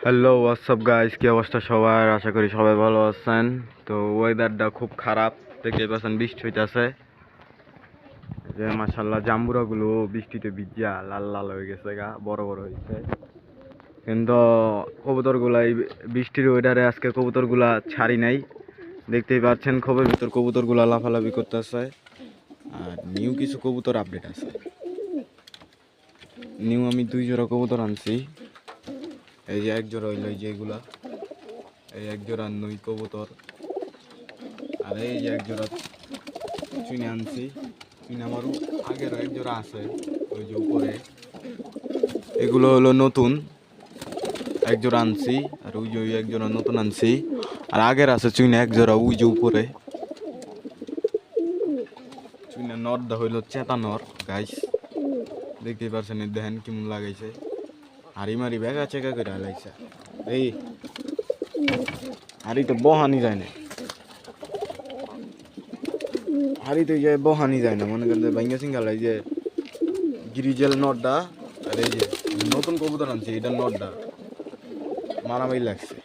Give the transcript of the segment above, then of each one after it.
Hello WhatsApp guys, কি অবস্থা সবার? আশা করি সবাই ভালো আছেন। তো ওয়েদারটা খুব খারাপ, দেখতে পাচ্ছেন বৃষ্টি হইতেছে। যে মাশাল্লাহ জাম্বুরাগুলো বৃষ্টিতে ভিজা লাল লাল হয়ে গেছে, গা বড় বড় হয়েছে। কিন্তু কবুতরগুলা এই বৃষ্টির ওয়েদারে আজকে কবুতরগুলা ছাড়ি নাই, দেখতেই পাচ্ছেন খোপের ভিতর কবুতরগুলা লাফালাফি করতেছে। আর নিউ কিছু কবুতর আপডেট আছে। নিউ আমি 2 জোড়া কবুতর আনছি। এই যে এক জোড়া হইলো, এই যে এগুলা, এই এক জোড়া নই কবুতর। আর এই যে এক জোড়া চুইনে আনছি। চুইনে আমারও আগের এক জোড়া আছে ওই যে উপরে। এগুলো হলো নতুন, এক জোড়া আনছি। আর ওই যে ওই এক জোড়া নতুন আনছি। আর আগের আছে চুইনে এক জোড়া ওই যে উপরে। চুইনে নরটা হইলো চেতা নর গাইস, দেখতেই পারছেন। দেখেন কেমন লাগাইছে, হাড়ি মারি বেগা চেকা করে হালাইছে। এই হাড়ি তো বহানি যায় না, হাড়িতে যে বহানি যায় না, মনে করেন ভাঙ্গা সিঙ্গাল। এই যে গ্রিজেল নটটা আর এই যে নতুন কবুতর আনছি, এটা নটটা মারামারি লাগছে।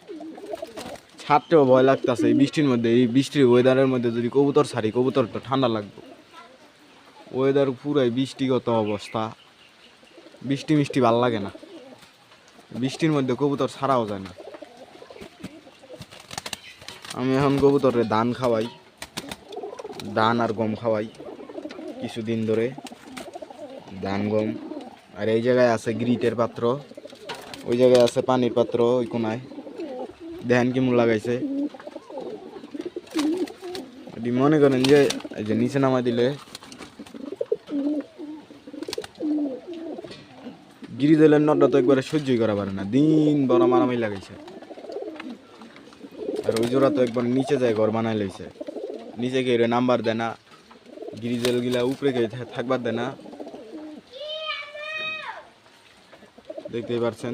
ছাড়তেও ভয় লাগতেছে এই বৃষ্টির মধ্যে। এই বৃষ্টির ওয়েদারের মধ্যে যদি কবুতর ছাড়ি, কবুতর তো ঠান্ডা লাগবে। ওয়েদার পুরাই বৃষ্টিগত অবস্থা, বৃষ্টি মিষ্টি ভাল লাগে না। বৃষ্টির মধ্যে কবুতর ছাড়াও যায় না। আমি এখন কবুতরে ধান খাওয়াই, ধান আর গম খাওয়াই কিছুদিন ধরে, ধান গম। আর এই জায়গায় আছে গ্রিটের পাত্র, ওই জায়গায় আছে পানির পাত্র ওই কোনায়। দেখেন কেমন লাগাইছে। এটি মনে করেন যে এই যে নিচে নামাই দিলে গ্রিজেলের নটটা তো একবারে সহ্যই করা পারে না, দিন বড় মারামারি লাগাইছে। আর ওই জোড়া তো একবার নিচে যায়, ঘর বানাই লইছে। নিচে গিয়ে নাম্বার দেয় না, গ্রিজেল গিলা উপরে গিয়ে থাকবার দেয় না, দেখতেই পারছেন।